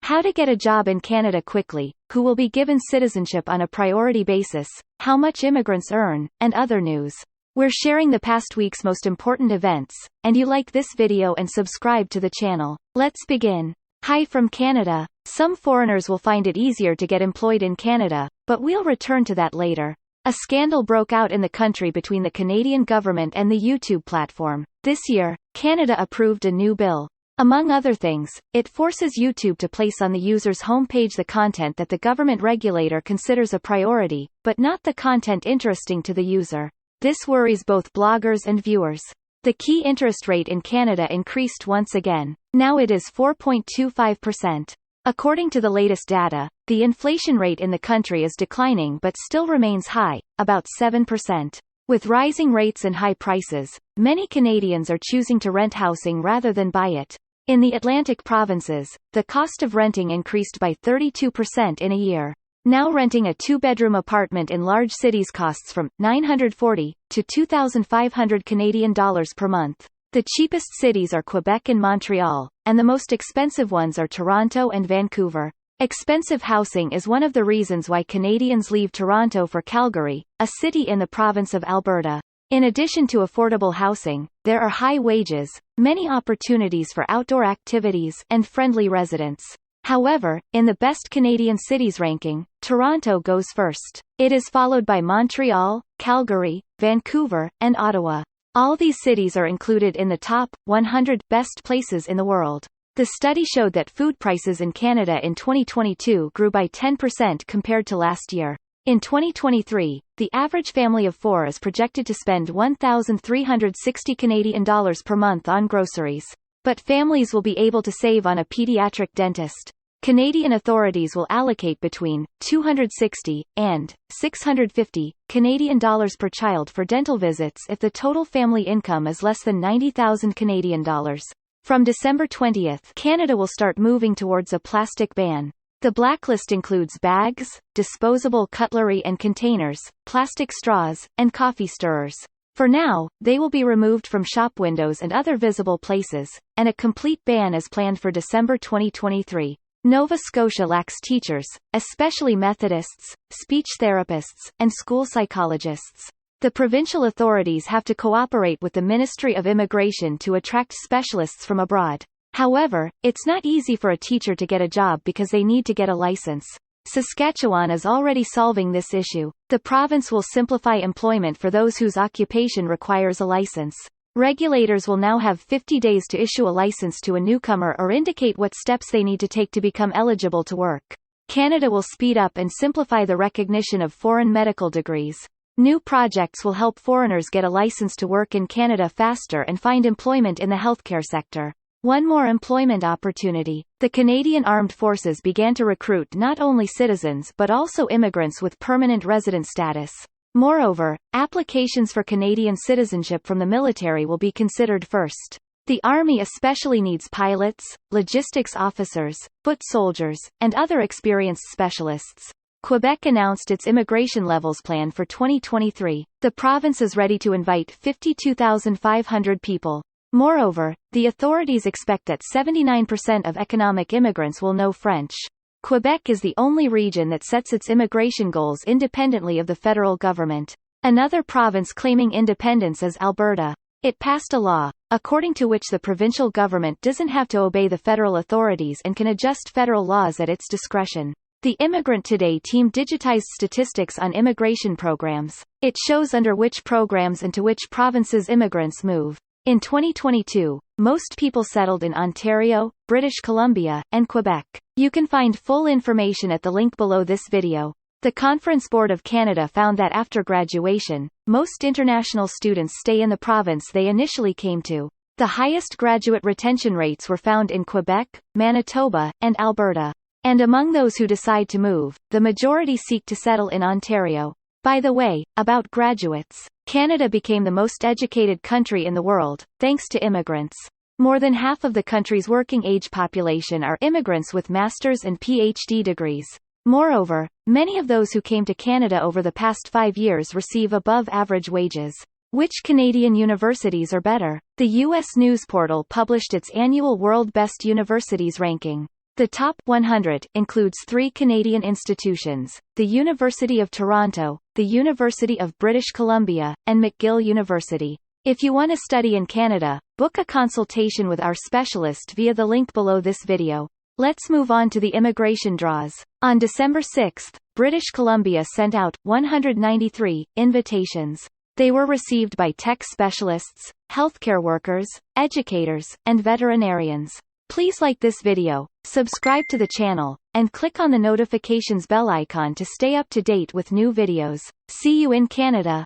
How to get a job in Canada quickly, who will be given citizenship on a priority basis, how much immigrants earn, and other news. We're sharing the past week's most important events, and you like this video and subscribe to the channel. Let's begin. Hi from Canada. Some foreigners will find it easier to get employed in Canada, but we'll return to that later. A scandal broke out in the country between the Canadian government and the YouTube platform. This year, Canada approved a new bill. Among other things, it forces YouTube to place on the user's homepage the content that the government regulator considers a priority, but not the content interesting to the user. This worries both bloggers and viewers. The key interest rate in Canada increased once again. Now it is 4.25%. According to the latest data, the inflation rate in the country is declining but still remains high, about 7%. With rising rates and high prices, many Canadians are choosing to rent housing rather than buy it. In the Atlantic provinces, the cost of renting increased by 32% in a year. Now renting a two-bedroom apartment in large cities costs from $940 to $2,500 Canadian dollars per month. The cheapest cities are Quebec and Montreal, and the most expensive ones are Toronto and Vancouver. Expensive housing is one of the reasons why Canadians leave Toronto for Calgary, a city in the province of Alberta. In addition to affordable housing, there are high wages, many opportunities for outdoor activities, and friendly residents. However, in the Best Canadian Cities ranking, Toronto goes first. It is followed by Montreal, Calgary, Vancouver, and Ottawa. All these cities are included in the top 100 best places in the world. The study showed that food prices in Canada in 2022 grew by 10% compared to last year. In 2023, the average family of 4 is projected to spend $1,360 Canadian dollars per month on groceries. But families will be able to save on a pediatric dentist. Canadian authorities will allocate between $260 and $650 Canadian dollars per child for dental visits if the total family income is less than $90,000 Canadian dollars. From December 20, Canada will start moving towards a plastic ban. The blacklist includes bags, disposable cutlery and containers, plastic straws, and coffee stirrers. For now, they will be removed from shop windows and other visible places, and a complete ban is planned for December 2023. Nova Scotia lacks teachers, especially Methodists, speech therapists, and school psychologists. The provincial authorities have to cooperate with the Ministry of Immigration to attract specialists from abroad. However, it's not easy for a teacher to get a job because they need to get a license. Saskatchewan is already solving this issue. The province will simplify employment for those whose occupation requires a license. Regulators will now have 50 days to issue a license to a newcomer or indicate what steps they need to take to become eligible to work. Canada will speed up and simplify the recognition of foreign medical degrees. New projects will help foreigners get a license to work in Canada faster and find employment in the healthcare sector. One more employment opportunity. The Canadian Armed Forces began to recruit not only citizens but also immigrants with permanent resident status. Moreover, applications for Canadian citizenship from the military will be considered first. The Army especially needs pilots, logistics officers, foot soldiers, and other experienced specialists. Quebec announced its immigration levels plan for 2023. The province is ready to invite 52,500 people. Moreover, the authorities expect that 79% of economic immigrants will know French. Quebec is the only region that sets its immigration goals independently of the federal government. Another province claiming independence is Alberta. It passed a law, according to which the provincial government doesn't have to obey the federal authorities and can adjust federal laws at its discretion. The Immigrant Today team digitized statistics on immigration programs. It shows under which programs and to which provinces immigrants move. In 2022, most people settled in Ontario, British Columbia, and Quebec. You can find full information at the link below this video. The Conference Board of Canada found that after graduation, most international students stay in the province they initially came to. The highest graduate retention rates were found in Quebec, Manitoba, and Alberta. And among those who decide to move, the majority seek to settle in Ontario. By the way, about graduates, Canada became the most educated country in the world, thanks to immigrants. More than half of the country's working-age population are immigrants with master's and PhD degrees. Moreover, many of those who came to Canada over the past 5 years receive above-average wages. Which Canadian universities are better? The U.S. news portal published its annual World Best Universities ranking. The top 100 includes 3 Canadian institutions: the University of Toronto, the University of British Columbia, and McGill University. If you want to study in Canada, book a consultation with our specialist via the link below this video. Let's move on to the immigration draws. On December 6, British Columbia sent out 193 invitations. They were received by tech specialists, healthcare workers, educators, and veterinarians. Please like this video, subscribe to the channel, and click on the notifications bell icon to stay up to date with new videos. See you in Canada!